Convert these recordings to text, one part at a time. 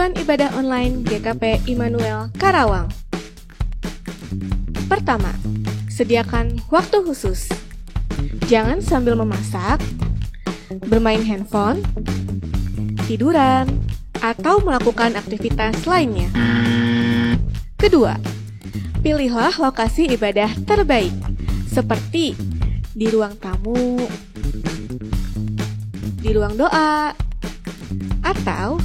Panduan Ibadah Online GKP Immanuel Karawang. Pertama, sediakan waktu khusus. Jangan sambil memasak, bermain handphone, tiduran, atau melakukan aktivitas lainnya. Kedua, pilihlah lokasi ibadah terbaik, seperti di ruang tamu, di ruang doa, atau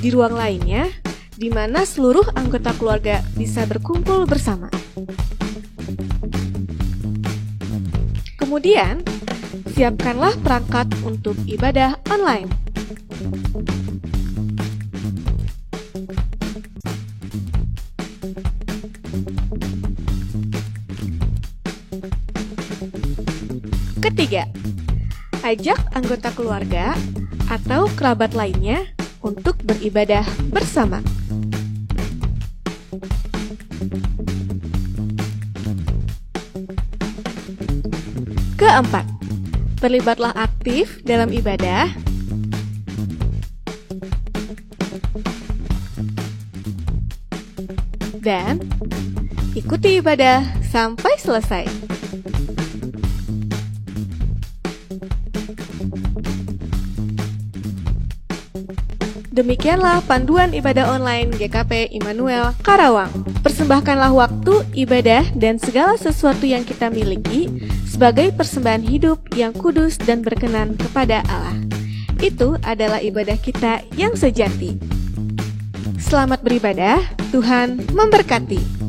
di ruang lainnya di mana seluruh anggota keluarga bisa berkumpul bersama. Kemudian, siapkanlah perangkat untuk ibadah online. Ketiga, ajak anggota keluarga atau kerabat lainnya untuk beribadah bersama. Keempat, terlibatlah aktif dalam ibadah. Dan ikuti ibadah sampai selesai. Demikianlah panduan ibadah online GKP Immanuel Karawang. Persembahkanlah waktu, ibadah, dan segala sesuatu yang kita miliki sebagai persembahan hidup yang kudus dan berkenan kepada Allah. Itu adalah ibadah kita yang sejati. Selamat beribadah, Tuhan memberkati.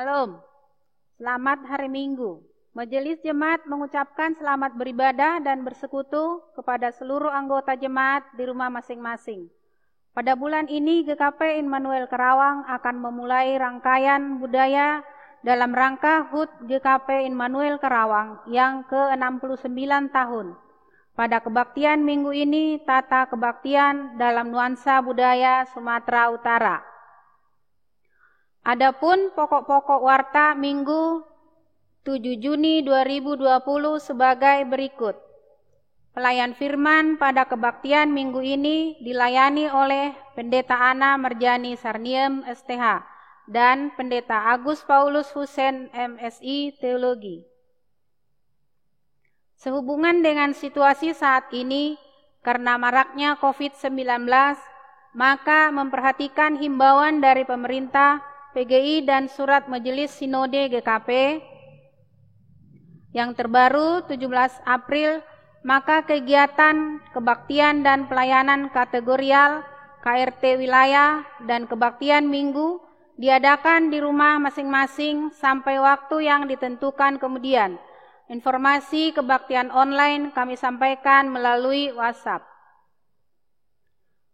Salam, selamat hari Minggu. Majelis Jemaat mengucapkan selamat beribadah dan bersekutu kepada seluruh anggota jemaat di rumah masing-masing. Pada bulan ini GKP Immanuel Karawang akan memulai rangkaian budaya dalam rangka HUT GKP Immanuel Karawang yang ke-69 tahun. Pada kebaktian minggu ini, tata kebaktian dalam nuansa budaya Sumatera Utara. Adapun pokok-pokok warta Minggu 7 Juni 2020 sebagai berikut. Pelayan firman pada kebaktian minggu ini dilayani oleh Pendeta Ana Merjani Sarniem STH dan Pendeta Agus Paulus Husen MSI Teologi. Sehubungan dengan situasi saat ini, karena maraknya COVID-19, maka memperhatikan himbauan dari pemerintah, PGI dan surat Majelis Sinode GKP yang terbaru 17 April, maka kegiatan kebaktian dan pelayanan kategorial KRT wilayah dan kebaktian minggu diadakan di rumah masing-masing sampai waktu yang ditentukan kemudian. Informasi kebaktian online kami sampaikan melalui WhatsApp.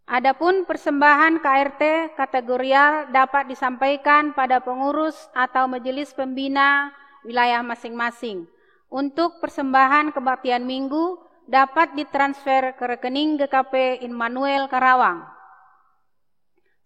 Adapun persembahan KRT kategorial dapat disampaikan pada pengurus atau majelis pembina wilayah masing-masing. Untuk persembahan kebaktian minggu dapat ditransfer ke rekening GKP Immanuel Karawang,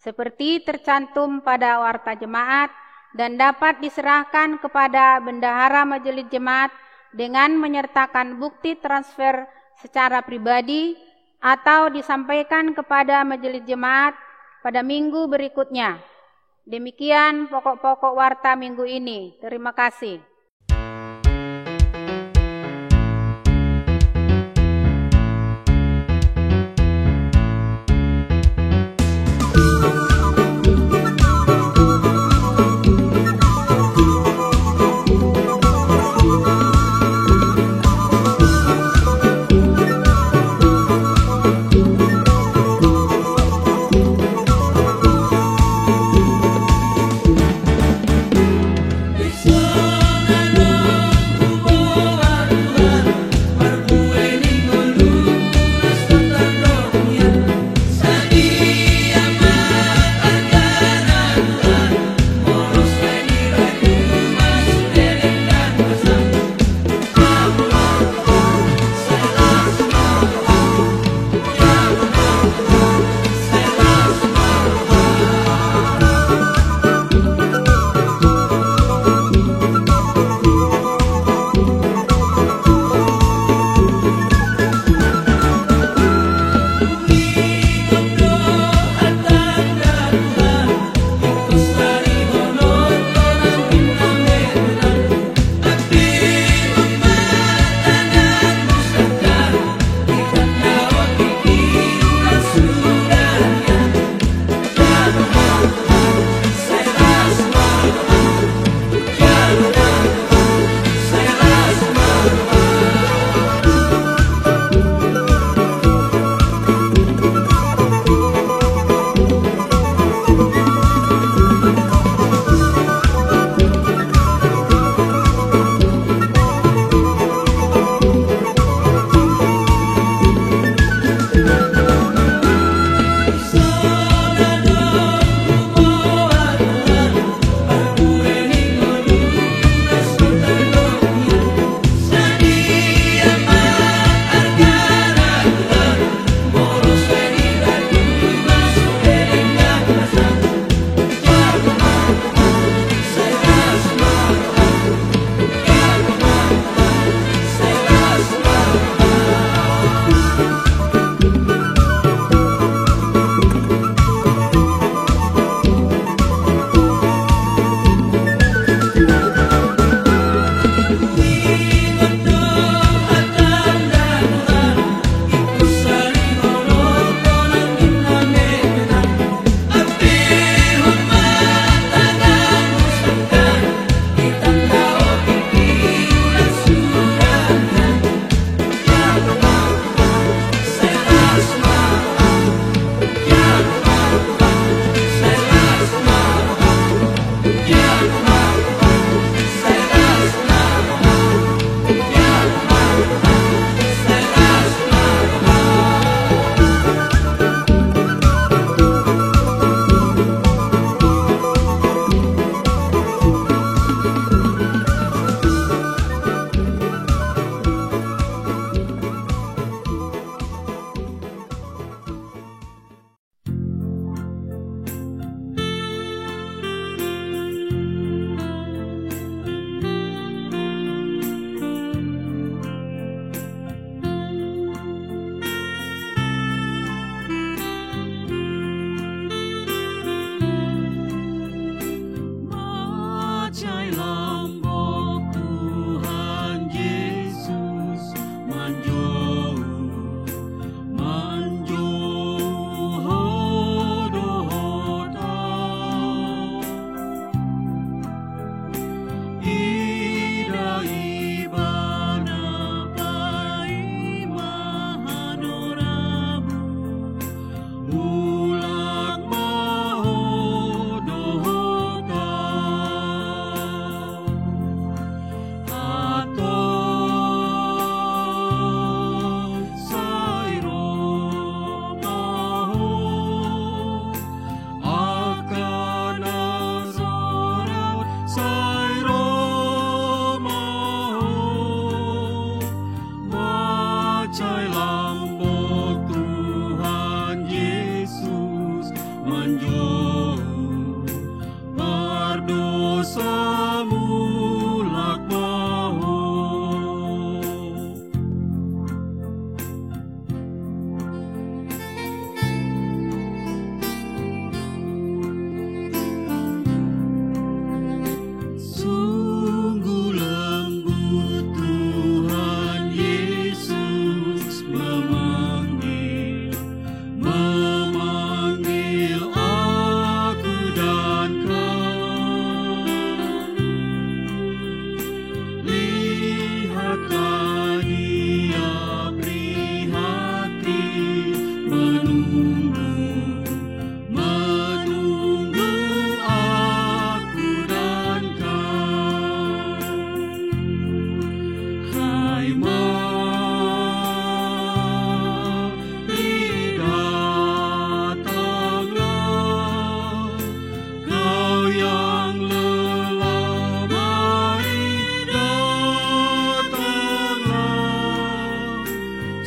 seperti tercantum pada warta jemaat, dan dapat diserahkan kepada bendahara majelis jemaat dengan menyertakan bukti transfer secara pribadi atau disampaikan kepada majelis jemaat pada minggu berikutnya. Demikian pokok-pokok warta minggu ini. Terima kasih.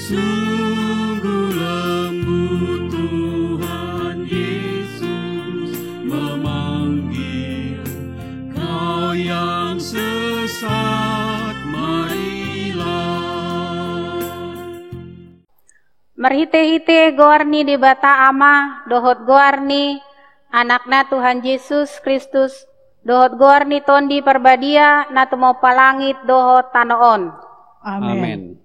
Sungguh lembut Tuhan Yesus memanggil kau yang sesat, marilah. Merhite-hite goarni di bata ama, dohot goarni anakna Tuhan Yesus Kristus, dohot goarni tondi perbadia na temo palangit dohot tanoon. Amin.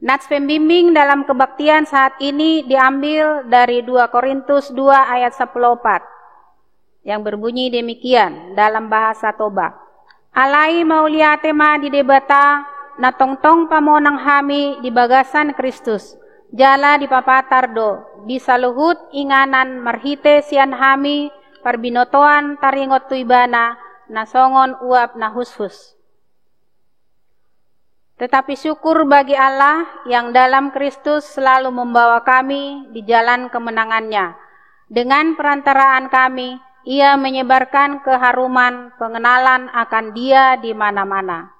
Nats pembimbing dalam kebaktian saat ini diambil dari 2 Korintus 2 ayat 14 yang berbunyi demikian dalam bahasa Toba. Alai maulia tema di debata na tongtong pamonang hami di bagasan Kristus. Jala di papatardo di saluhut inganan marhite sian hami parbinotoan taringot tuibana na songon uap na hushus. Tetapi syukur bagi Allah yang dalam Kristus selalu membawa kami di jalan kemenangannya. Dengan perantaraan kami, Ia menyebarkan keharuman pengenalan akan Dia di mana-mana.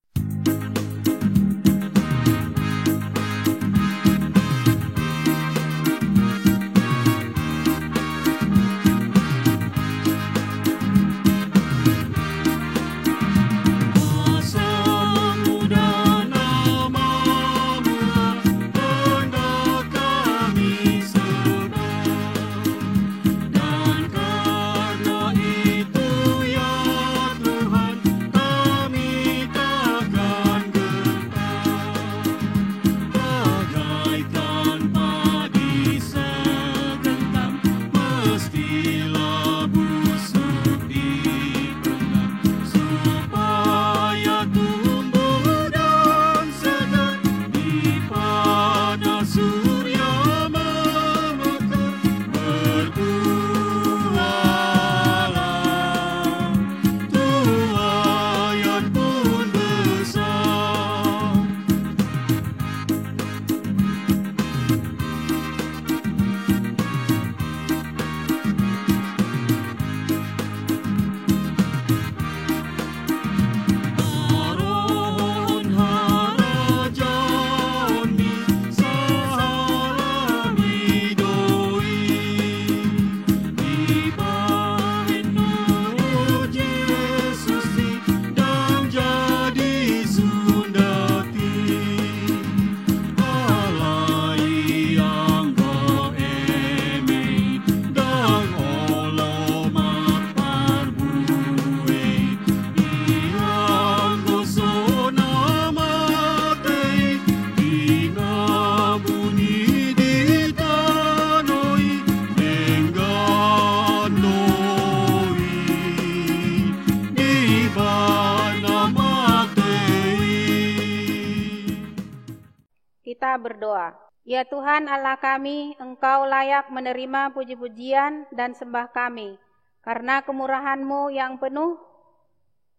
Kita berdoa. Ya Tuhan Allah kami, Engkau layak menerima puji-pujian dan sembah kami, karena kemurahan-Mu yang penuh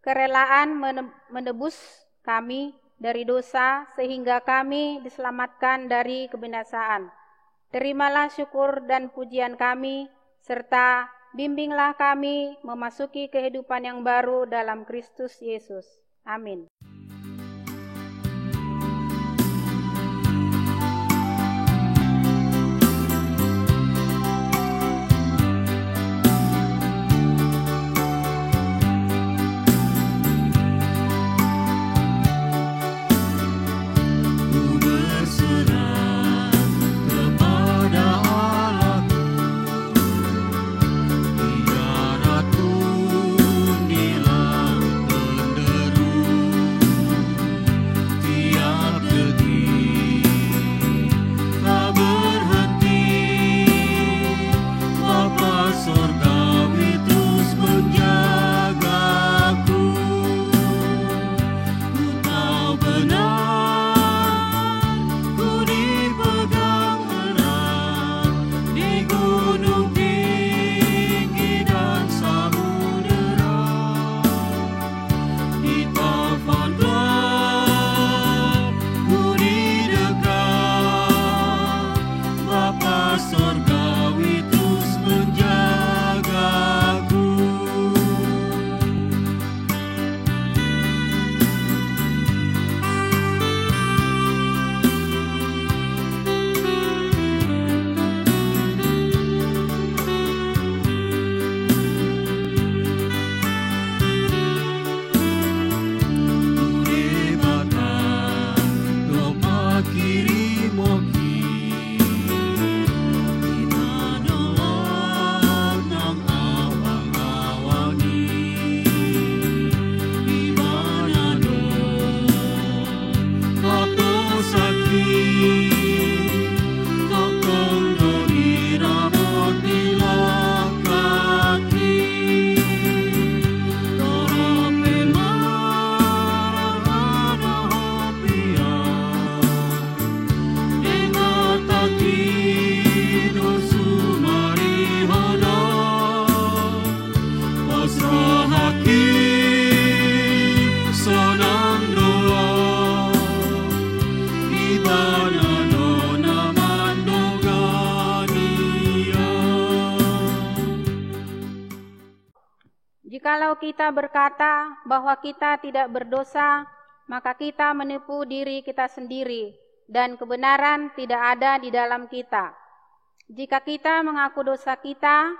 kerelaan menebus kami dari dosa, sehingga kami diselamatkan dari kebinasaan. Terimalah syukur dan pujian kami, serta bimbinglah kami memasuki kehidupan yang baru dalam Kristus Yesus. Amin. Biar aku di laut penderu. Jikalau kita berkata bahwa kita tidak berdosa, maka kita menipu diri kita sendiri, dan kebenaran tidak ada di dalam kita. Jika kita mengaku dosa kita,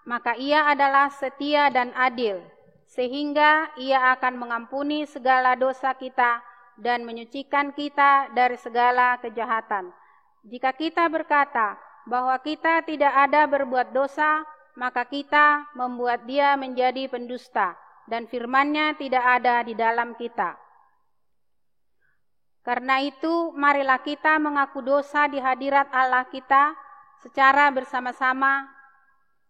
maka Ia adalah setia dan adil, sehingga Ia akan mengampuni segala dosa kita dan menyucikan kita dari segala kejahatan. Jika kita berkata bahwa kita tidak ada berbuat dosa, maka kita membuat Dia menjadi pendusta, dan firman-Nya tidak ada di dalam kita. Karena itu, marilah kita mengaku dosa di hadirat Allah kita secara bersama-sama,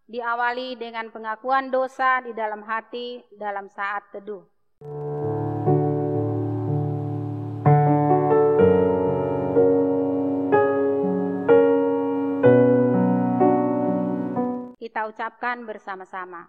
diawali dengan pengakuan dosa di dalam hati dalam saat teduh. Kita ucapkan bersama-sama.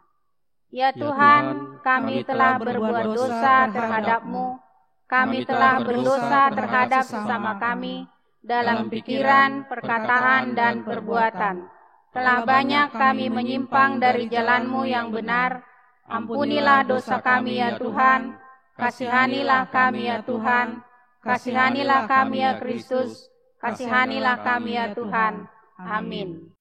Ya Tuhan, kami telah berbuat dosa terhadap-Mu. Kami telah berdosa terhadap sesama kami dalam pikiran, perkataan, dan perbuatan. Telah banyak kami menyimpang dari jalan-Mu yang benar. Ampunilah dosa kami ya Tuhan. Kasihanilah kami ya Tuhan. Kasihanilah kami ya Kristus. Kasihanilah kami ya Tuhan. Amin.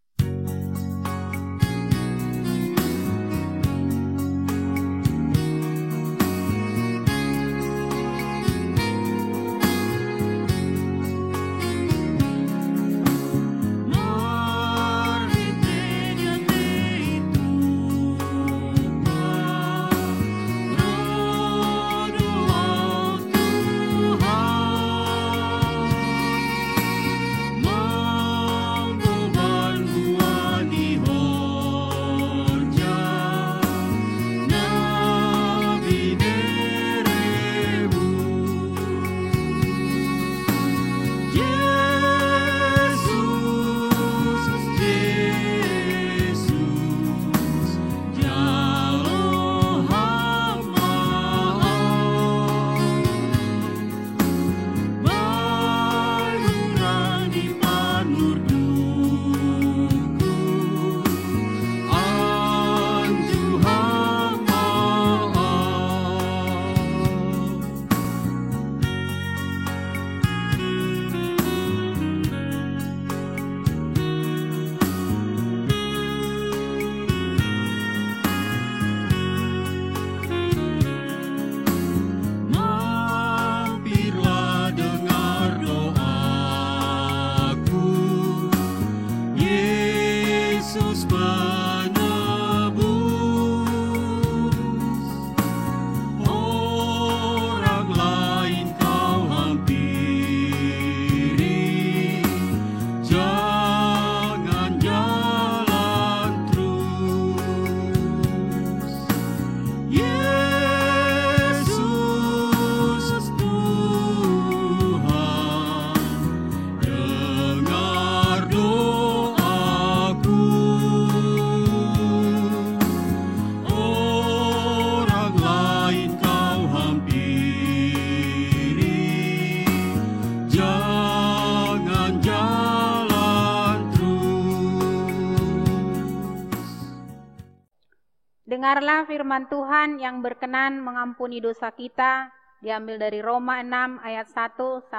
Dengarlah firman Tuhan yang berkenan mengampuni dosa kita, diambil dari Roma 6 ayat 1-4.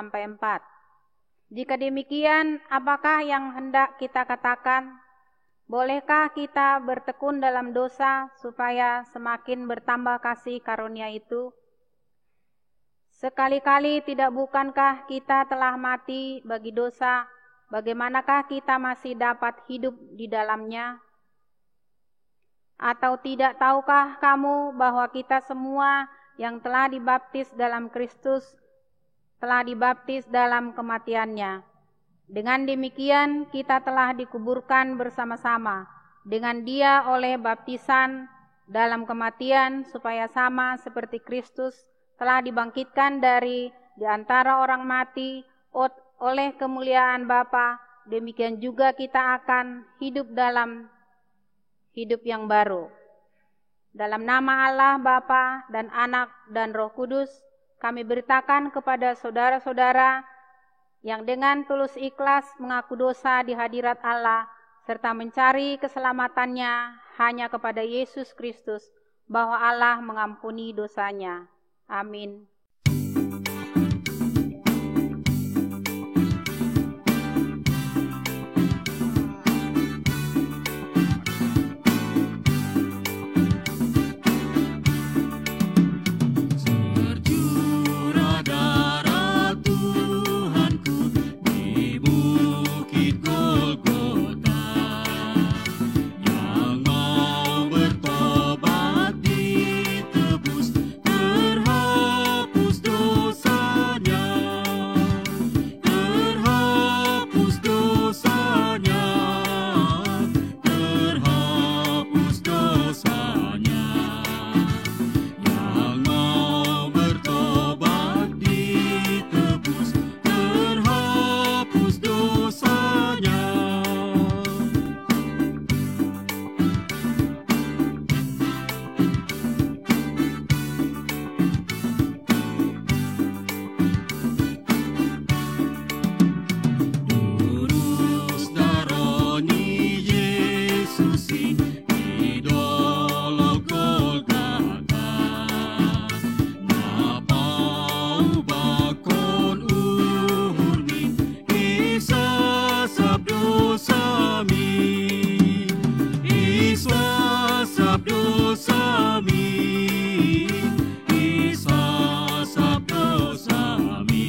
Jika demikian, apakah yang hendak kita katakan? Bolehkah kita bertekun dalam dosa supaya semakin bertambah kasih karunia itu? Sekali-kali tidak bukankah kita telah mati bagi dosa, bagaimanakah kita masih dapat hidup di dalamnya? Atau tidak tahukah kamu bahwa kita semua yang telah dibaptis dalam Kristus telah dibaptis dalam kematiannya? Dengan demikian kita telah dikuburkan bersama-sama dengan Dia oleh baptisan dalam kematian, supaya sama seperti Kristus telah dibangkitkan dari di antara orang mati oleh kemuliaan Bapa, demikian juga kita akan hidup dalam hidup yang baru. Dalam nama Allah Bapa dan Anak dan Roh Kudus, kami beritakan kepada saudara-saudara yang dengan tulus ikhlas mengaku dosa di hadirat Allah, serta mencari keselamatannya hanya kepada Yesus Kristus, bahwa Allah mengampuni dosanya. Amin. Tercurah darah Tuhanku di bukit Golgota, yang mau bertobat ditebus, terhapus dosanya, terhapus dosanya, terhapus dosanya. Yang mau bertobat ditebus, terhapus dosanya. Lurus daroni Yesusi di dolok Golgota, napau bakon uhurni, isasap dosami, isasap dosami, isasap dosami.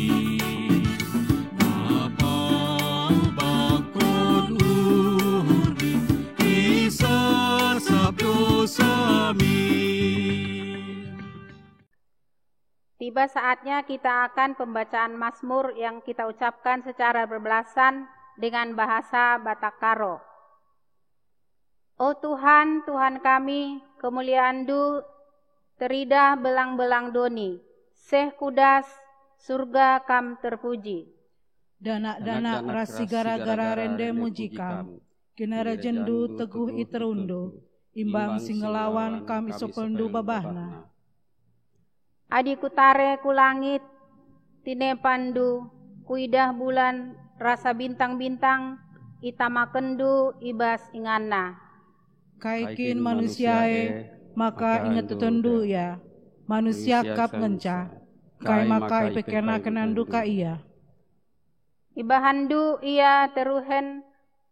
Napau bakon uhurni, isasap dosami. Tiba saatnya kita akan pembacaan Mazmur yang kita ucapkan secara berbelasan dengan bahasa Batak Karo. O Tuhan, Tuhan kami, kemuliaan-Du teridah belang-belang doni, seh kudas, surga kam terpuji. Danak-danak rasi gara-gara rende mujikam, kinara jendu teguh iterundo, imbang singelawan kami sopendu babahna. Adi kutare ku langit, tine pandu, kuidah bulan, rasa bintang-bintang, itama kendu, ibas ingana. Kaikin manusiae, maka ingat tutendu ya, manusia kap ngenca, kai maka ipekena kenandu ka iya. Ibahandu ia teruhen,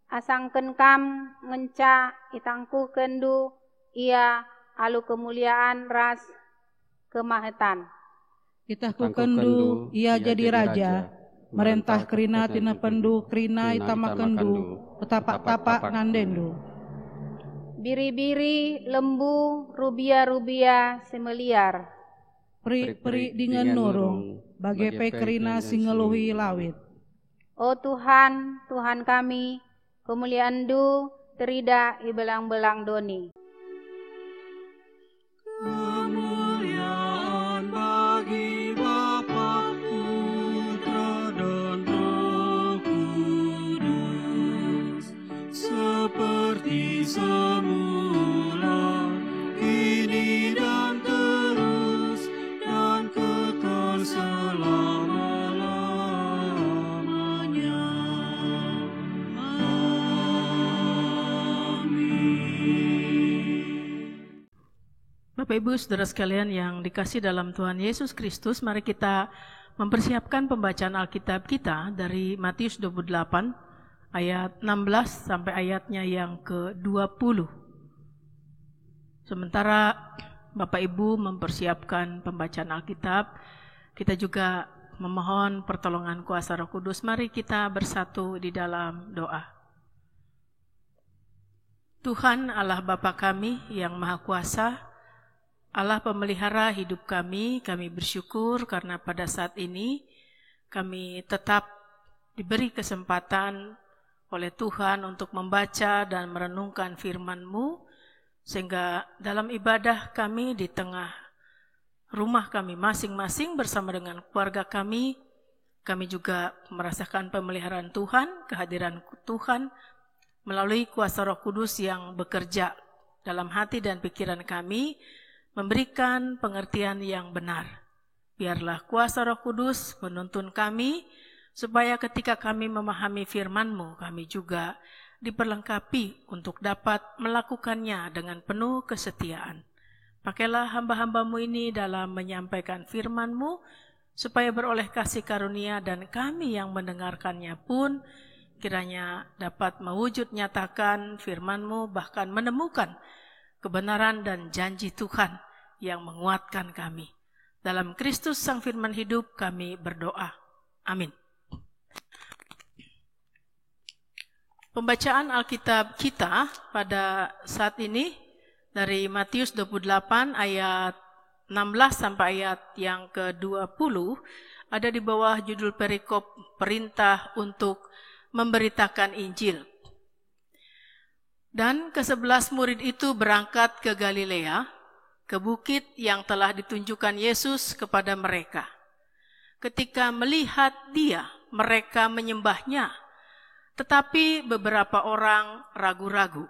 asangken kam, ngenca, itangku kendu, ia alu kemuliaan ras, kemahetan. Itah ku kendu, ia jadi raja, merentah kerina tina pendu, kerina itama kendu, petapak-tapak ngandendu. Biri-biri, lembu, rubia-rubia, semeliar. Peri-peri dengan nurung, bagai pekerina singeluhi lawit. O Tuhan, Tuhan kami, kemuliaan-Du terida ibelang-belang doni. Kemuliaan bagi Bapa, Putra dan Roh Kudus, seperti semula, kini dan terus, dan kekal selama-lamanya. Amin. Bapak Ibu Saudara sekalian yang dikasih dalam Tuhan Yesus Kristus, mari kita mempersiapkan pembacaan Alkitab kita dari Matius 28 ayat 16 sampai ayatnya yang ke-20. Sementara Bapak Ibu mempersiapkan pembacaan Alkitab, kita juga memohon pertolongan kuasa Roh Kudus. Mari kita bersatu di dalam doa. Tuhan Allah Bapa kami yang Maha Kuasa, Allah pemelihara hidup kami bersyukur karena pada saat ini kami tetap diberi kesempatan oleh Tuhan untuk membaca dan merenungkan firman-Mu, sehingga dalam ibadah kami di tengah rumah kami masing-masing bersama dengan keluarga kami juga merasakan pemeliharaan Tuhan, kehadiran Tuhan melalui kuasa Roh Kudus yang bekerja dalam hati dan pikiran kami, memberikan pengertian yang benar. Biarlah kuasa Roh Kudus menuntun kami, supaya ketika kami memahami firman-Mu, kami juga diperlengkapi untuk dapat melakukannya dengan penuh kesetiaan. Pakailah hamba-hambamu ini dalam menyampaikan firman-Mu, supaya beroleh kasih karunia dan kami yang mendengarkannya pun kiranya dapat mewujud nyatakan firman-Mu, bahkan menemukan kebenaran dan janji Tuhan yang menguatkan kami. Dalam Kristus Sang Firman Hidup kami berdoa. Amin. Pembacaan Alkitab kita pada saat ini dari Matius 28 ayat 16 sampai ayat yang ke-20 ada di bawah judul perikop perintah untuk memberitakan Injil. Dan ke-11 murid itu berangkat ke Galilea, ke bukit yang telah ditunjukkan Yesus kepada mereka. Ketika melihat Dia, mereka menyembahnya, tetapi beberapa orang ragu-ragu.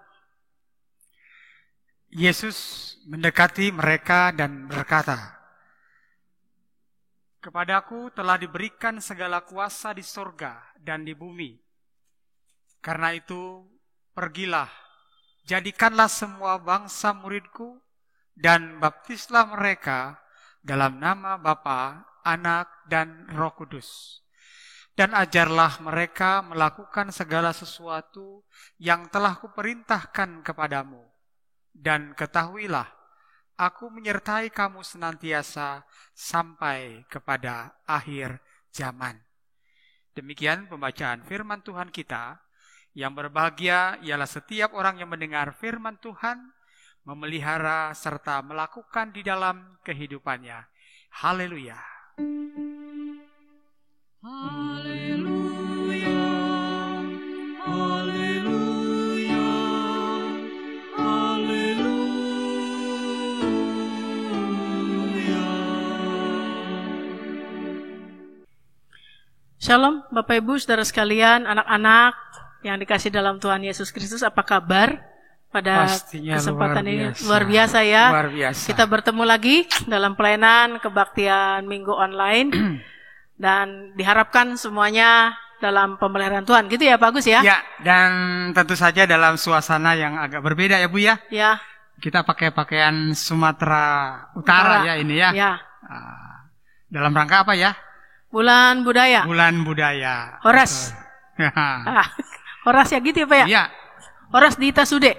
Yesus mendekati mereka dan berkata, "Kepadaku telah diberikan segala kuasa di sorga dan di bumi. Karena itu, pergilah, jadikanlah semua bangsa muridku, dan baptislah mereka dalam nama Bapa, Anak, dan Roh Kudus. Dan ajarlah mereka melakukan segala sesuatu yang telah kuperintahkan kepadamu. Dan ketahuilah, aku menyertai kamu senantiasa sampai kepada akhir zaman." Demikian pembacaan firman Tuhan kita. Yang berbahagia ialah setiap orang yang mendengar firman Tuhan, memelihara serta melakukan di dalam kehidupannya. Haleluya. Haleluya, haleluya, haleluya. Shalom Bapak Ibu Saudara sekalian, anak-anak yang dikasih dalam Tuhan Yesus Kristus, apa kabar pada Pastinya kesempatan luar ini? biasa. Luar biasa ya. Luar biasa. Kita bertemu lagi dalam pelayanan kebaktian Minggu online dan diharapkan semuanya dalam pemeliharaan Tuhan, gitu ya Pak Agus ya? Ya, dan tentu saja dalam suasana yang agak berbeda ya Bu ya. Ya. Kita pakai pakaian Sumatera Utara ya ini ya. Ya. Dalam rangka apa ya? Bulan budaya. Bulan budaya. Horas. Ya. Horas ya gitu ya Pak ya? Iya. Horas di Tasude.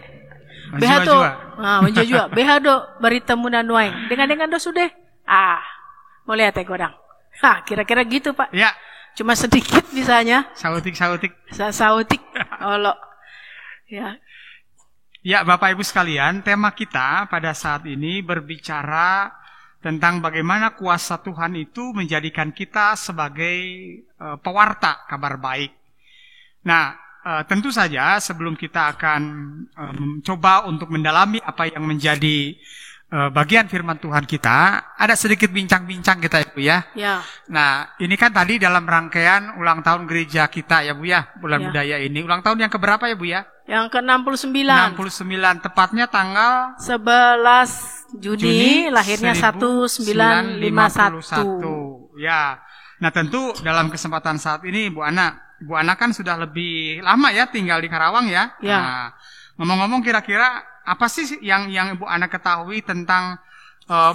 Behato. Menjua. Behado barita muna nuaing. Dengan do sude. Mau lihat ya godang. Kira-kira gitu Pak. Ya. Cuma sedikit bisanya. Sautik. Sautik. Olo. Ya. Ya, Bapak Ibu sekalian, tema kita pada saat ini berbicara tentang bagaimana kuasa Tuhan itu menjadikan kita sebagai pewarta kabar baik. Nah, tentu saja sebelum kita akan mencoba untuk mendalami apa yang menjadi bagian firman Tuhan kita, ada sedikit bincang-bincang kita ya Bu ya. Ya. Nah, ini kan tadi dalam rangkaian ulang tahun gereja kita ya Bu ya, bulan budaya ini. Ulang tahun yang keberapa ya Bu ya? Yang ke-69. 69, tepatnya tanggal 11 Juni lahirnya 1951. Ya. Nah, tentu dalam kesempatan saat ini Bu Ana kan sudah lebih lama ya tinggal di Karawang ya. Ya. Nah, ngomong-ngomong kira-kira apa sih yang Ibu Ana ketahui tentang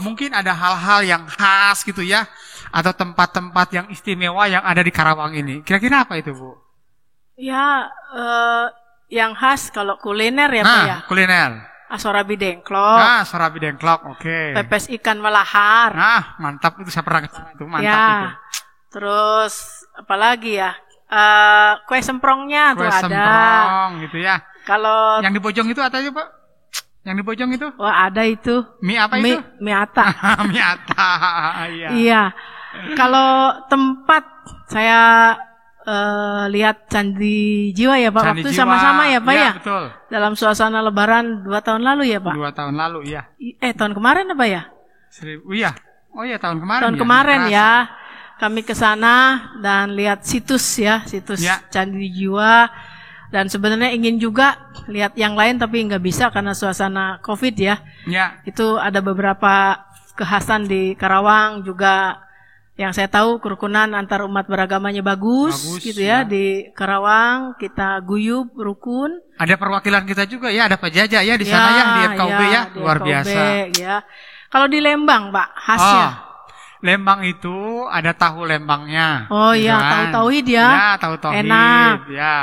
mungkin ada hal-hal yang khas gitu ya, atau tempat-tempat yang istimewa yang ada di Karawang ini? Kira-kira apa itu Bu? Ya, yang khas kalau kuliner ya Pak ya. Kuliner. Sorabi dengklok. Sorabi dengklok, oke. Pepes ikan melahar. Nah, mantap itu, saya pernah kesana itu, mantap ya. itu. Terus apalagi ya? Kue semprongnya tuh ada. Kue semprong gitu ya. Kalau yang di Bojong itu apa aja Pak? Yang di Bojong itu? Wah, ada itu. Mie apa itu? Mie ata. Mie ata. Iya. Iya. Kalau tempat saya lihat Candi Jiwa ya Pak. Candi Waktu Jiwa. sama-sama ya Pak ya. Betul. Dalam suasana Lebaran 2 tahun lalu ya Pak. 2 tahun lalu ya. Tahun kemarin apa ya? Iya. Oh iya, tahun kemarin. Tahun kemarin ya. Kami ke sana dan lihat situs ya, Candi Jiwa. Dan sebenarnya ingin juga lihat yang lain tapi nggak bisa karena suasana COVID ya. Ya. Itu ada beberapa kekhasan di Karawang juga. Yang saya tahu kerukunan antar umat beragamanya bagus gitu ya. Di Karawang kita guyub, rukun. Ada perwakilan kita juga ya, ada Pak Jaja ya di sana ya, di FKUB ya, luar FKUB, biasa. Ya. Kalau di Lembang, Pak, khasnya. Lembang itu ada tahu Lembangnya. Oh gitu iya, kan. tahu tauhid ya. Ya, tahu tauhid. Enak. Ya.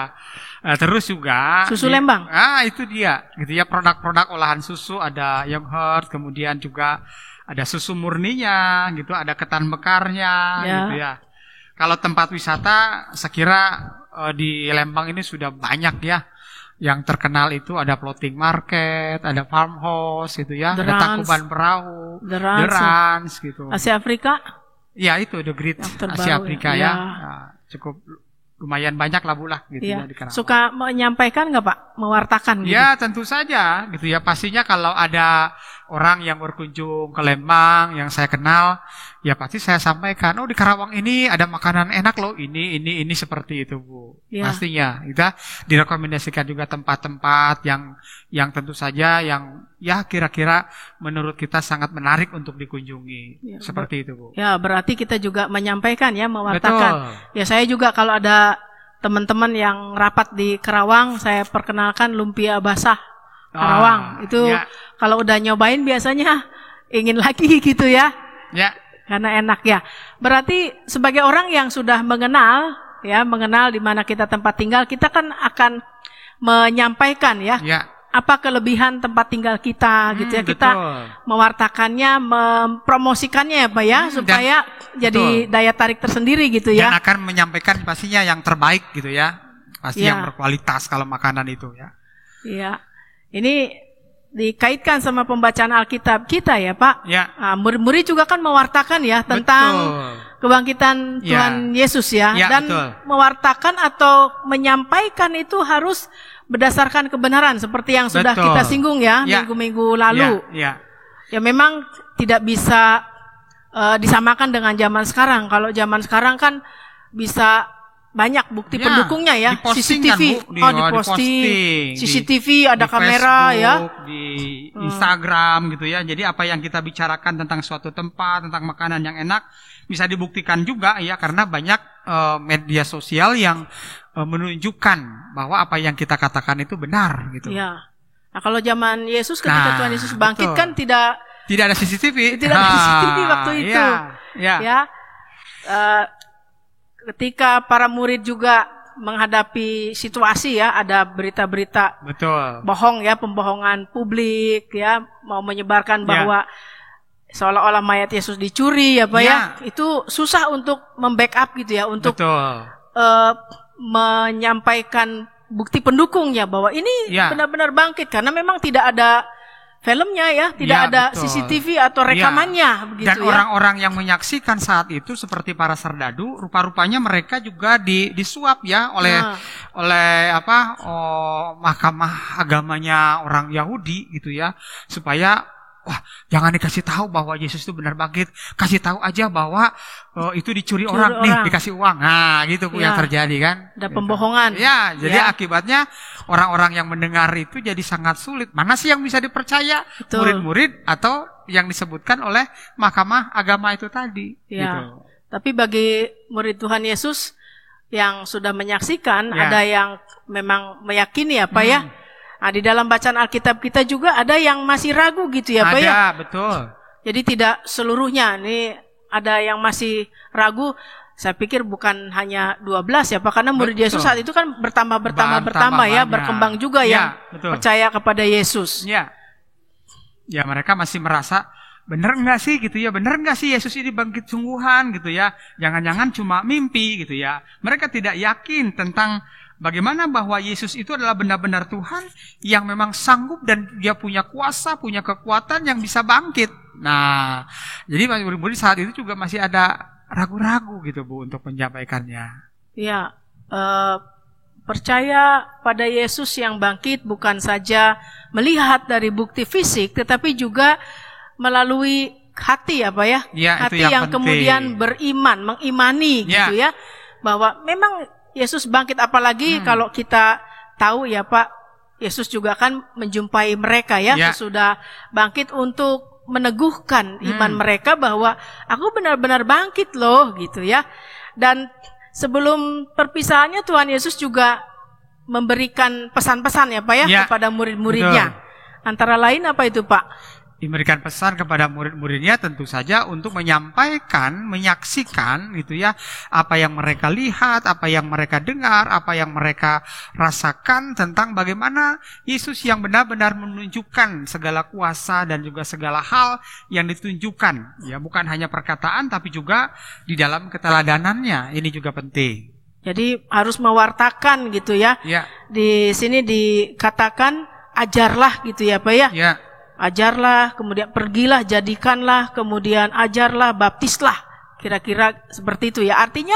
Terus juga Susu Lembang. Itu dia. Gitu ya, produk-produk olahan susu ada yogurt, kemudian juga ada susu murninya, gitu, ada ketan bekarnya, Ya. gitu ya. Kalau tempat wisata, sekira di Lembang ini sudah banyak ya. Yang terkenal itu ada floating market, ada farmhouse gitu ya, The ada Rans. Tangkuban Perahu, The The Rans. Rans gitu. Asia Afrika. Ya itu The Great Yang terbaru Asia ya. Afrika Ya. ya. Nah, cukup lumayan banyak lah bulah gitu Iya. ya di Karawang. Suka menyampaikan nggak Pak? Mewartakan gitu? Ya tentu saja gitu ya, pastinya kalau ada orang yang berkunjung ke Lembang yang saya kenal, ya pasti saya sampaikan, oh di Karawang ini ada makanan enak loh, ini seperti itu Bu. Ya. Pastinya kita direkomendasikan juga tempat-tempat yang tentu saja yang ya kira-kira menurut kita sangat menarik untuk dikunjungi. Ya, Seperti itu Bu. Ya, berarti kita juga menyampaikan ya, mewartakan. Betul. Ya, saya juga kalau ada teman-teman yang rapat di Karawang, saya perkenalkan lumpia basah Karawang. Itu ya. kalau udah nyobain biasanya ingin lagi gitu ya. Ya. Karena enak ya. Berarti sebagai orang yang sudah mengenal di mana kita tempat tinggal, kita kan akan menyampaikan ya. Ya. Apa kelebihan tempat tinggal kita gitu ya. Betul. Kita mewartakannya, mempromosikannya ya Pak ya, supaya jadi daya tarik tersendiri gitu Dan ya. akan menyampaikan pastinya yang terbaik gitu ya. Pasti Ya. yang berkualitas kalau makanan itu ya. Iya. Ini dikaitkan sama pembacaan Alkitab kita ya Pak. Ya. Murid-murid juga kan mewartakan ya tentang Betul. kebangkitan Ya. Tuhan Yesus ya. Ya, Dan betul. mewartakan atau menyampaikan itu harus berdasarkan kebenaran seperti yang sudah Betul. kita singgung ya, Ya. minggu-minggu lalu. Ya. Ya memang tidak bisa disamakan dengan zaman sekarang. Kalau zaman sekarang kan bisa banyak bukti Ya, pendukungnya ya. diposting CCTV. kan, Bu. Diposting. CCTV ada di kamera ya. Facebook, di Instagram gitu ya. Jadi apa yang kita bicarakan tentang suatu tempat, tentang makanan yang enak bisa dibuktikan juga ya, karena banyak media sosial yang menunjukkan bahwa apa yang kita katakan itu benar gitu. Ya. Nah, kalau zaman Yesus ketika Nah, Tuhan Yesus bangkit betul. kan tidak Tidak ada CCTV. ada CCTV waktu itu. Iya. Ya. Ketika para murid juga menghadapi situasi ya, ada berita-berita Betul. bohong ya, pembohongan publik ya, mau menyebarkan bahwa seolah-olah mayat Yesus dicuri ya Pak ya. Itu susah untuk membackup gitu ya, untuk Betul. menyampaikan bukti pendukungnya bahwa ini benar-benar bangkit, karena memang tidak ada filmnya ya, tidak Ya, ada betul. CCTV atau rekamannya begitu Dan ya. orang-orang yang menyaksikan saat itu seperti para serdadu, rupa-rupanya mereka juga disuap ya oleh mahkamah agamanya orang Yahudi gitu ya, supaya wah, jangan dikasih tahu bahwa Yesus itu benar bangkit, kasih tahu aja bahwa itu dicuri orang, nih dikasih uang. Nah, gitu Bu yang terjadi kan. Ada pembohongan. Ya, jadi akibatnya orang-orang yang mendengar itu jadi sangat sulit. Mana sih yang bisa dipercaya? Betul. Murid-murid atau yang disebutkan oleh mahkamah agama itu tadi. Ya. Gitu. Tapi bagi murid Tuhan Yesus yang sudah menyaksikan, ada yang memang meyakini apa ya. Nah, di dalam bacaan Alkitab kita juga ada yang masih ragu gitu ya Pak ya. Ada, betul. Jadi tidak seluruhnya, ini ada yang masih ragu. Saya pikir bukan hanya 12 ya Pak, karena murid Yesus saat itu kan bertambah ya, banyak. berkembang juga yang betul. percaya kepada Yesus. Ya. Ya, mereka masih merasa bener enggak sih gitu ya, bener enggak sih Yesus ini bangkit sungguhan gitu ya. Jangan-jangan cuma mimpi gitu ya. Mereka tidak yakin tentang bagaimana bahwa Yesus itu adalah benar-benar Tuhan yang memang sanggup dan dia punya kuasa, punya kekuatan yang bisa bangkit. Nah, jadi murid-murid saat itu juga masih ada ragu-ragu gitu Bu untuk menyampaikannya. Ya, percaya pada Yesus yang bangkit bukan saja melihat dari bukti fisik, tetapi juga melalui hati ya Pak ya. Ya, hati itu yang penting. kemudian mengimani gitu ya. Bahwa memang Yesus bangkit, apalagi kalau kita tahu ya Pak, Yesus juga kan menjumpai mereka ya, sesudah bangkit untuk meneguhkan iman mereka bahwa aku benar-benar bangkit loh gitu ya. Dan sebelum perpisahannya Tuhan Yesus juga memberikan pesan-pesan ya Pak ya, kepada murid-muridnya. Betul. Antara lain apa itu Pak? memberikan pesan kepada murid-muridnya tentu saja untuk menyampaikan, menyaksikan gitu ya, apa yang mereka lihat, apa yang mereka dengar, apa yang mereka rasakan tentang bagaimana Yesus yang benar-benar menunjukkan segala kuasa dan juga segala hal yang ditunjukkan. Ya, bukan hanya perkataan tapi juga di dalam keteladanannya. Ini juga penting. Jadi harus mewartakan gitu ya. Ya. Di sini dikatakan ajarlah gitu ya Pak ya. Ya. Ajarlah, kemudian pergilah, jadikanlah, kemudian ajarlah, baptislah. Kira-kira seperti itu ya. Artinya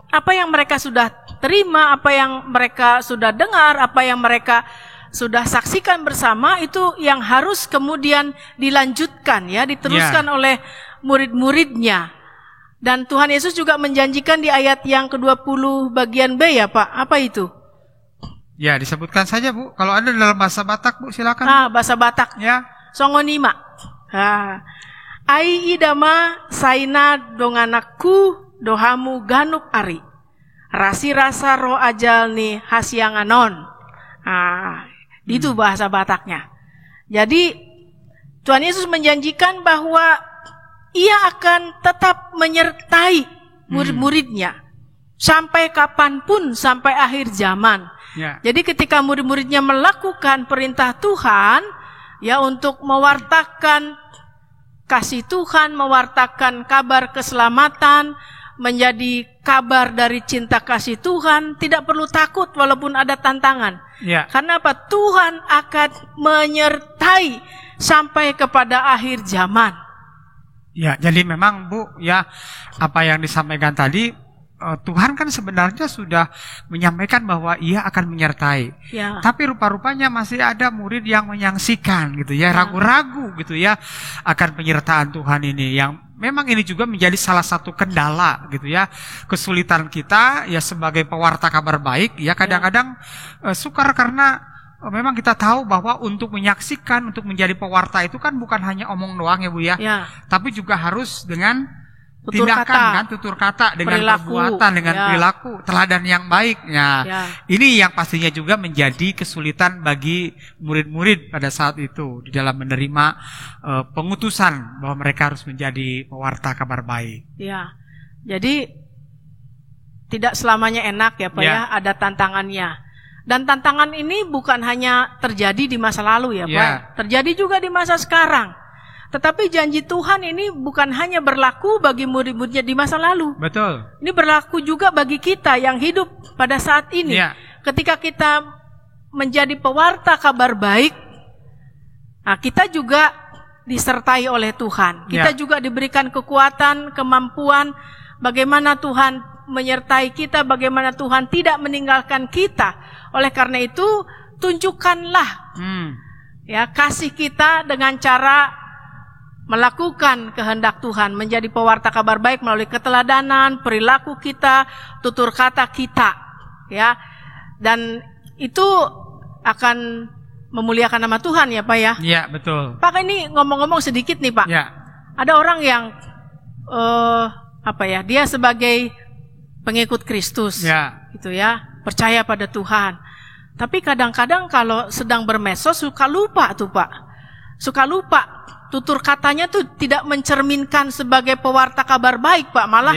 apa yang mereka sudah terima, apa yang mereka sudah dengar, apa yang mereka sudah saksikan bersama, itu yang harus kemudian dilanjutkan ya, diteruskan oleh murid-muridnya. Dan Tuhan Yesus juga menjanjikan di ayat yang ke-20 bagian B ya Pak. Apa itu? Ya, disebutkan saja Bu. Kalau ada dalam bahasa Batak Bu, silakan. Bahasa Batak. Ya. Songonima. Ai idama saina donganakku dohamu ganup ari. Rasi rasa roh ajal nih hasyanganon. Itu bahasa Bataknya. Jadi Tuhan Yesus menjanjikan bahwa Ia akan tetap menyertai murid-muridnya sampai kapanpun, sampai akhir zaman. Ya. Jadi ketika murid-muridnya melakukan perintah Tuhan, ya untuk mewartakan kasih Tuhan, mewartakan kabar keselamatan, menjadi kabar dari cinta kasih Tuhan, tidak perlu takut walaupun ada tantangan. Ya. Karena apa? Tuhan akan menyertai sampai kepada akhir zaman. Ya, jadi memang Bu, ya apa yang disampaikan tadi, Tuhan kan sebenarnya sudah menyampaikan bahwa Ia akan menyertai. Ya. Tapi rupa-rupanya masih ada murid yang menyangsikan gitu ya, ragu-ragu gitu ya akan penyertaan Tuhan ini, yang memang ini juga menjadi salah satu kendala gitu ya. Kesulitan kita ya sebagai pewarta kabar baik ya kadang-kadang sukar karena memang kita tahu bahwa untuk menyaksikan, untuk menjadi pewarta itu kan bukan hanya omong doang ya Bu ya. Tapi juga harus dengan tutur tindakan kata, kan, tutur kata, dengan perilaku, perbuatan, dengan perilaku, teladan yang baik. Ini yang pastinya juga menjadi kesulitan bagi murid-murid pada saat itu di dalam menerima pengutusan bahwa mereka harus menjadi pewarta kabar baik. Ya, jadi tidak selamanya enak ya Pak ya, ada tantangannya. Dan tantangan ini bukan hanya terjadi di masa lalu ya Pak, terjadi juga di masa sekarang. Tetapi janji Tuhan ini bukan hanya berlaku bagi murid-muridnya di masa lalu. Betul. Ini berlaku juga bagi kita yang hidup pada saat ini. Ketika kita menjadi pewarta kabar baik, kita juga disertai oleh Tuhan. Kita juga diberikan kekuatan, kemampuan, bagaimana Tuhan menyertai kita, bagaimana Tuhan tidak meninggalkan kita. Oleh karena itu, tunjukkanlah ya kasih kita dengan cara melakukan kehendak Tuhan, menjadi pewarta kabar baik melalui keteladanan, perilaku kita, tutur kata kita, ya. Dan itu akan memuliakan nama Tuhan ya Pak ya. Iya, betul. Pak, ini ngomong-ngomong sedikit nih Pak. Ya. Ada orang yang dia sebagai pengikut Kristus, gitu ya, percaya pada Tuhan. Tapi kadang-kadang kalau sedang bermedsos suka lupa tuh Pak. Suka lupa. Tutur katanya tuh tidak mencerminkan sebagai pewarta kabar baik Pak, malah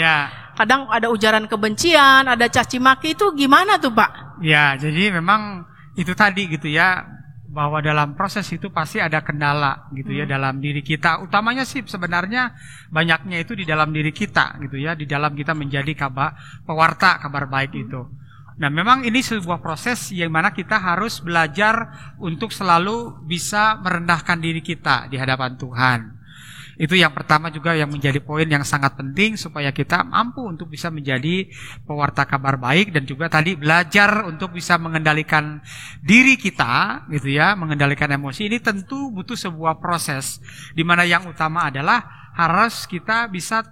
kadang ada ujaran kebencian, ada caci maki, itu gimana tuh Pak? Ya, jadi memang itu tadi gitu ya, bahwa dalam proses itu pasti ada kendala gitu ya dalam diri kita. Utamanya sih sebenarnya banyaknya itu di dalam diri kita gitu ya, di dalam kita menjadi pewarta kabar baik itu. Nah, memang ini sebuah proses yang mana kita harus belajar untuk selalu bisa merendahkan diri kita di hadapan Tuhan. Itu yang pertama juga yang menjadi poin yang sangat penting supaya kita mampu untuk bisa menjadi pewarta kabar baik, dan juga tadi belajar untuk bisa mengendalikan diri kita gitu ya, mengendalikan emosi. Ini tentu butuh sebuah proses di mana yang utama adalah harus kita bisa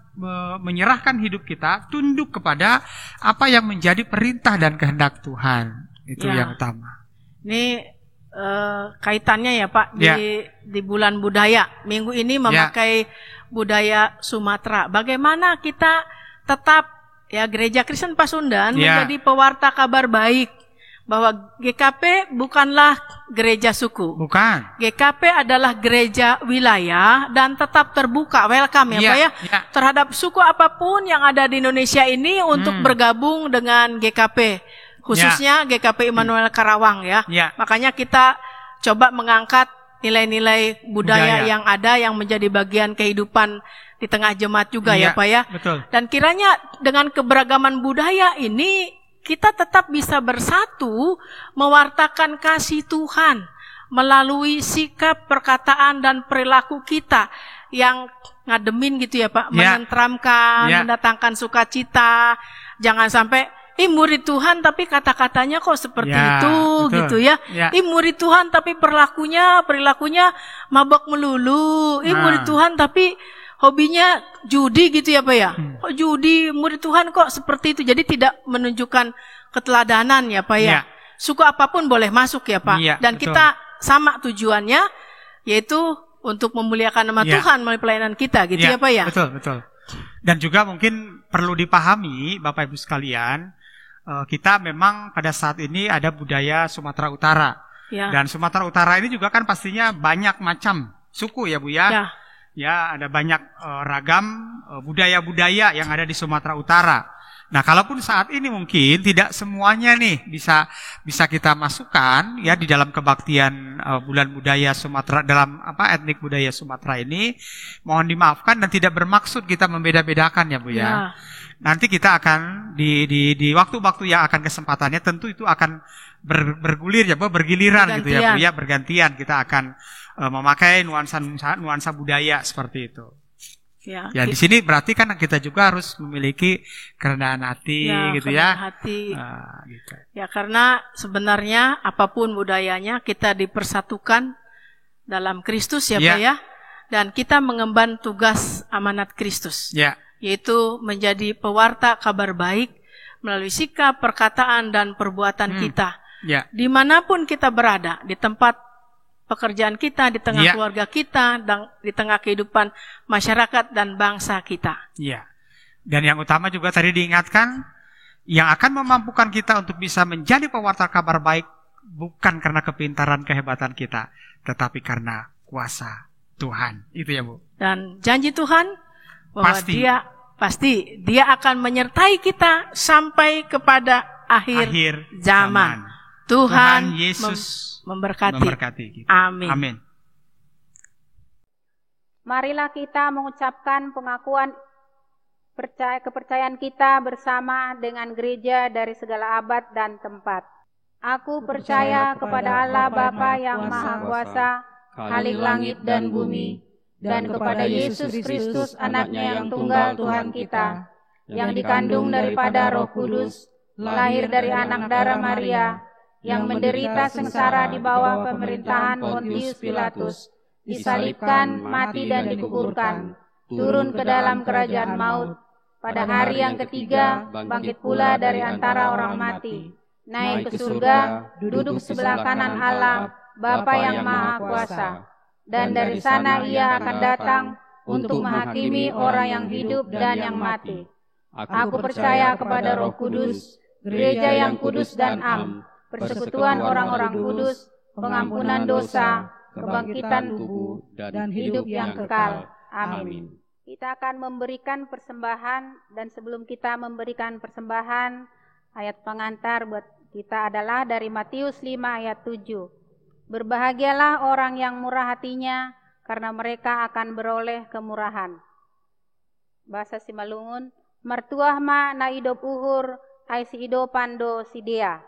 menyerahkan hidup kita tunduk kepada apa yang menjadi perintah dan kehendak Tuhan. Itu yang utama. Ini kaitannya ya Pak di bulan budaya. Minggu ini memakai budaya Sumatera. Bagaimana kita tetap ya Gereja Kristen Pasundan menjadi pewarta kabar baik, bahwa GKP bukanlah gereja suku. Bukan. GKP adalah gereja wilayah dan tetap terbuka, welcome ya Pak ya, terhadap suku apapun yang ada di Indonesia ini untuk bergabung dengan GKP, khususnya GKP Immanuel Karawang ya. Makanya kita coba mengangkat nilai-nilai budaya yang ada yang menjadi bagian kehidupan di tengah jemaat juga ya Pak ya. Betul. Dan kiranya dengan keberagaman budaya ini kita tetap bisa bersatu mewartakan kasih Tuhan melalui sikap, perkataan, dan perilaku kita yang ngademin gitu ya Pak, menenteramkan, mendatangkan sukacita. Jangan sampai, murid Tuhan tapi kata-katanya kok seperti itu, betul. Gitu ya. Murid Tuhan tapi perilakunya mabok melulu. Murid Tuhan tapi hobinya judi gitu ya Pak ya. Kok judi, murid Tuhan kok seperti itu. Jadi tidak menunjukkan keteladanan ya Pak ya. Suku apapun boleh masuk ya Pak. Dan betul. Kita sama tujuannya, yaitu untuk memuliakan nama Tuhan melalui pelayanan kita gitu ya Pak ya. Betul. Dan juga mungkin perlu dipahami Bapak Ibu sekalian, kita memang pada saat ini ada budaya Sumatera Utara. Dan Sumatera Utara ini juga kan pastinya banyak macam suku ya Bu ya. Ya, ada banyak ragam budaya-budaya yang ada di Sumatera Utara. Nah, kalaupun saat ini mungkin tidak semuanya nih bisa kita masukkan ya di dalam kebaktian bulan budaya Sumatera, dalam etnik budaya Sumatera ini, mohon dimaafkan dan tidak bermaksud kita membeda-bedakan ya Bu ya. Nanti kita akan di waktu-waktu yang akan kesempatannya tentu itu akan bergulir ya Bu, bergiliran gitu ya Bu ya, bergantian kita akan memakai nuansa budaya seperti itu. Ya di sini berarti kan kita juga harus memiliki kerendahan hati gitu ya. Hati. Gitu. Ya karena sebenarnya apapun budayanya kita dipersatukan dalam Kristus ya Pak ya. Dan kita mengemban tugas amanat Kristus. Yaitu menjadi pewarta kabar baik melalui sikap, perkataan, dan perbuatan kita. Dimanapun kita berada, di tempat pekerjaan kita, di tengah keluarga kita, dan di tengah kehidupan masyarakat dan bangsa kita. Dan yang utama juga tadi diingatkan, yang akan memampukan kita untuk bisa menjadi pewarta kabar baik bukan karena kepintaran, kehebatan kita, tetapi karena kuasa Tuhan. Itu ya Bu. Dan janji Tuhan bahwa Dia akan menyertai kita sampai kepada akhir zaman. Tuhan Yesus memberkati. Amin. Marilah kita mengucapkan pengakuan kepercayaan kita bersama dengan gereja dari segala abad dan tempat. Aku percaya kepada Allah Bapa yang Maha Kuasa, Khalik langit dan bumi, dan kepada Yesus Kristus anaknya yang tunggal Tuhan kita, yang dikandung daripada Roh Kudus, lahir dari anak darah Maria, yang menderita sengsara di bawah pemerintahan Pontius Pilatus, disalibkan, mati dan dikuburkan, turun ke dalam kerajaan maut, pada hari yang ketiga bangkit pula dari antara orang mati, naik ke surga, duduk sebelah kanan Allah, Bapa yang Maha Kuasa, dan dari sana Ia akan datang untuk menghakimi orang yang hidup dan yang mati. Aku percaya kepada Roh Kudus, gereja yang kudus dan am, persekutuan orang-orang kudus, pengampunan dosa, kebangkitan tubuh, dan hidup yang kekal. Amin. Kita akan memberikan persembahan, dan sebelum kita memberikan persembahan, ayat pengantar buat kita adalah dari Matius 5 ayat 7. Berbahagialah orang yang murah hatinya, karena mereka akan beroleh kemurahan. Bahasa Simalungun, mertuah ma na idop uhur, ai si ido pando si dia.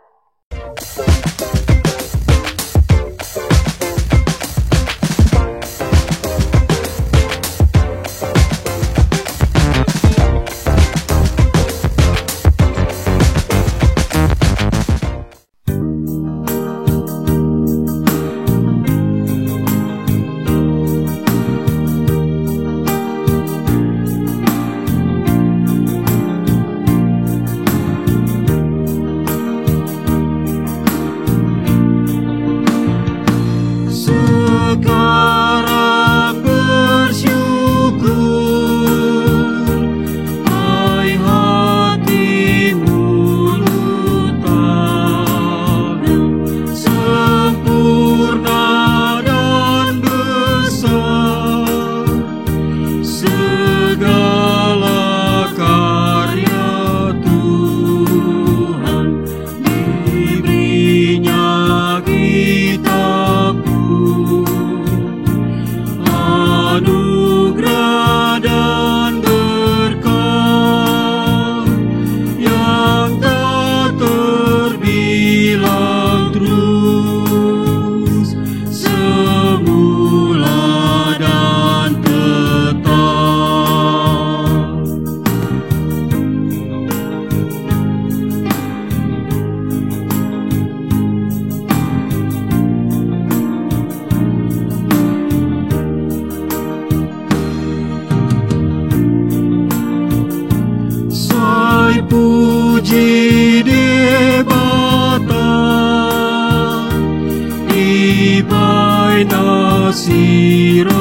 ibay na sirohana,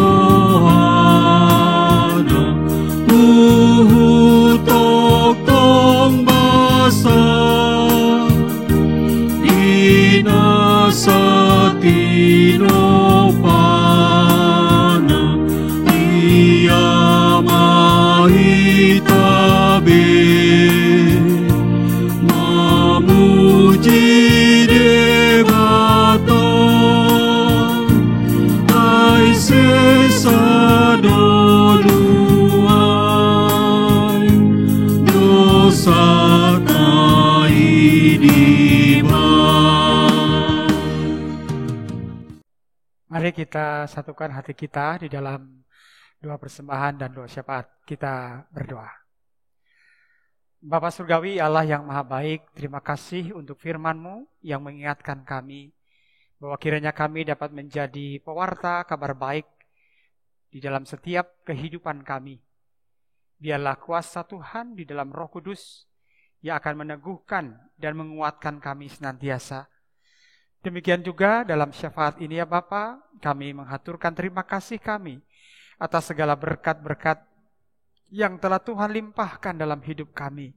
uhutok tong basa, inasa tinopana, iya mahitabi, mamuji debata, ay sesado luay, dosa kaidiban. Mari kita satukan hati kita di dalam doa persembahan dan doa syafaat. Kita berdoa. Bapa Surgawi, Allah yang Maha Baik, terima kasih untuk firman-Mu yang mengingatkan kami bahwa kiranya kami dapat menjadi pewarta kabar baik di dalam setiap kehidupan kami. Biarlah kuasa Tuhan di dalam Roh Kudus yang akan meneguhkan dan menguatkan kami senantiasa. Demikian juga dalam syafaat ini ya Bapa, kami menghaturkan terima kasih kami atas segala berkat-berkat yang telah Tuhan limpahkan dalam hidup kami.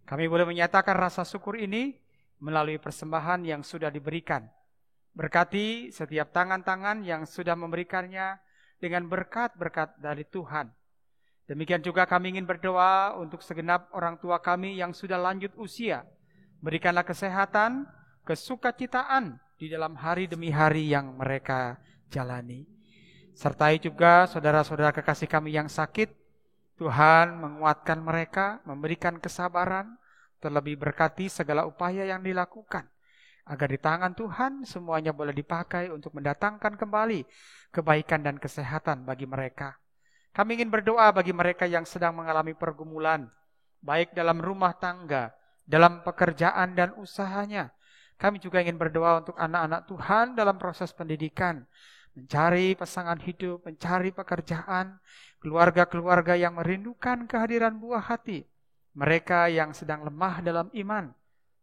Kami boleh menyatakan rasa syukur ini melalui persembahan yang sudah diberikan. Berkati setiap tangan-tangan yang sudah memberikannya dengan berkat-berkat dari Tuhan. Demikian juga kami ingin berdoa untuk segenap orang tua kami yang sudah lanjut usia. Berikanlah kesehatan, kesukacitaan di dalam hari demi hari yang mereka jalani. Sertai juga saudara-saudara kekasih kami yang sakit, Tuhan menguatkan mereka, memberikan kesabaran, terlebih berkati segala upaya yang dilakukan, agar di tangan Tuhan semuanya boleh dipakai untuk mendatangkan kembali kebaikan dan kesehatan bagi mereka. Kami ingin berdoa bagi mereka yang sedang mengalami pergumulan, baik dalam rumah tangga, dalam pekerjaan dan usahanya. Kami juga ingin berdoa untuk anak-anak Tuhan dalam proses pendidikan, mencari pasangan hidup, mencari pekerjaan, keluarga-keluarga yang merindukan kehadiran buah hati, mereka yang sedang lemah dalam iman.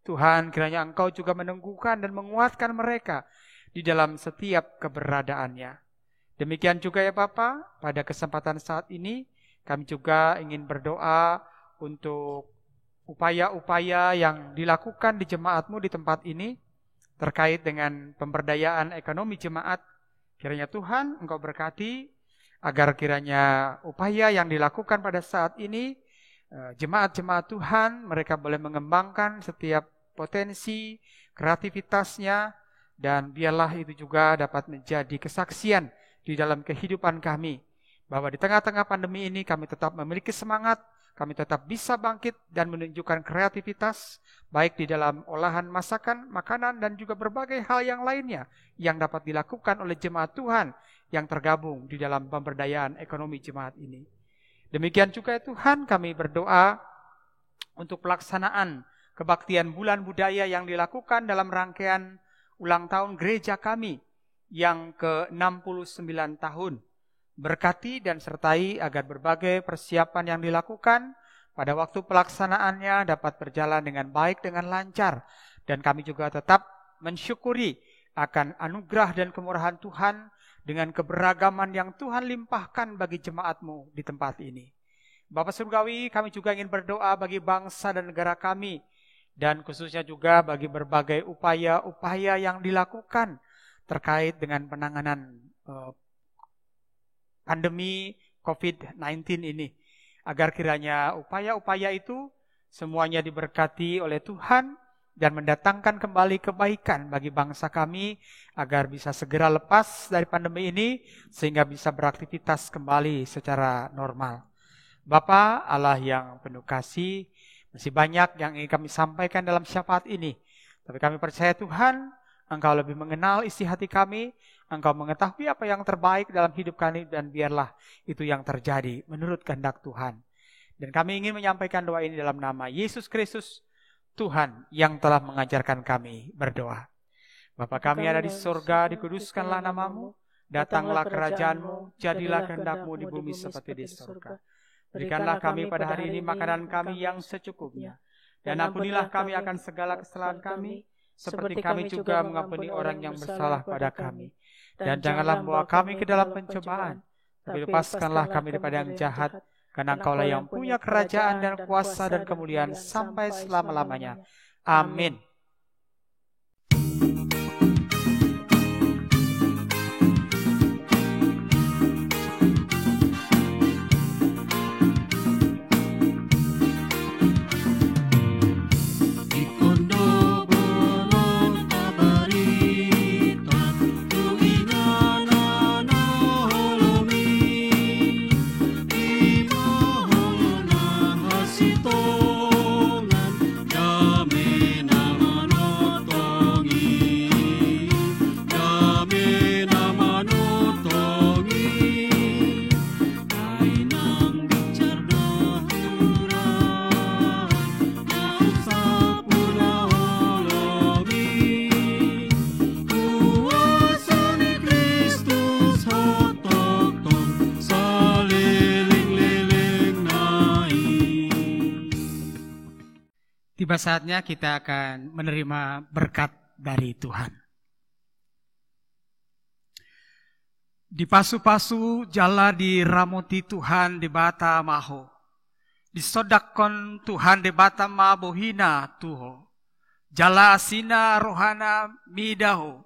Tuhan, kiranya Engkau juga meneguhkan dan menguatkan mereka di dalam setiap keberadaannya. Demikian juga ya Bapa, pada kesempatan saat ini kami juga ingin berdoa untuk upaya-upaya yang dilakukan di jemaat-Mu di tempat ini terkait dengan pemberdayaan ekonomi jemaat. Kiranya Tuhan Engkau berkati agar kiranya upaya yang dilakukan pada saat ini jemaat-jemaat Tuhan mereka boleh mengembangkan setiap potensi kreativitasnya, dan biarlah itu juga dapat menjadi kesaksian di dalam kehidupan kami bahwa di tengah-tengah pandemi ini kami tetap memiliki semangat, kami tetap bisa bangkit dan menunjukkan kreativitas baik di dalam olahan masakan, makanan dan juga berbagai hal yang lainnya yang dapat dilakukan oleh jemaat Tuhan yang tergabung di dalam pemberdayaan ekonomi jemaat ini. Demikian juga Tuhan, kami berdoa untuk pelaksanaan kebaktian bulan budaya yang dilakukan dalam rangkaian ulang tahun gereja kami yang ke-69 tahun. Berkati dan sertai agar berbagai persiapan yang dilakukan pada waktu pelaksanaannya dapat berjalan dengan baik, dengan lancar. Dan kami juga tetap mensyukuri akan anugerah dan kemurahan Tuhan dengan keberagaman yang Tuhan limpahkan bagi jemaat-Mu di tempat ini. Bapa Surgawi, kami juga ingin berdoa bagi bangsa dan negara kami, dan khususnya juga bagi berbagai upaya-upaya yang dilakukan terkait dengan penanganan pandemi COVID-19 ini. Agar kiranya upaya-upaya itu semuanya diberkati oleh Tuhan dan mendatangkan kembali kebaikan bagi bangsa kami agar bisa segera lepas dari pandemi ini sehingga bisa beraktivitas kembali secara normal. Bapa Allah yang penuh kasih, masih banyak yang ingin kami sampaikan dalam syafaat ini. Tapi kami percaya Tuhan, Engkau lebih mengenal isi hati kami, Engkau mengetahui apa yang terbaik dalam hidup kami, dan biarlah itu yang terjadi menurut kehendak Tuhan. Dan kami ingin menyampaikan doa ini dalam nama Yesus Kristus, Tuhan yang telah mengajarkan kami berdoa. Bapa kami ada di surga, dikuduskanlah nama-Mu, datanglah kerajaan-Mu, jadilah kehendak-Mu di bumi seperti di surga. Berikanlah kami pada hari ini makanan kami yang secukupnya, dan ampunilah kami akan segala kesalahan kami, seperti kami juga mengampuni orang yang bersalah pada kami. Dan janganlah membawa kami ke dalam pencobaan, tapi lepaskanlah kami daripada yang jahat, karena Engkaulah yang punya kerajaan dan kuasa dan kemuliaan sampai selama-lamanya. Amin. Tiba saatnya kita akan menerima berkat dari Tuhan. Dipasu-pasu jala diramoti Tuhan di bata maho. Disodakon Tuhan di bata mabohina tuho. Jala asina rohana midaho.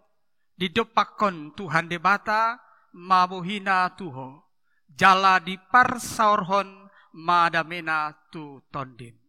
Didopakon Tuhan di bata mabohina tuho. Jala di parsaorhon madamena tu tondin.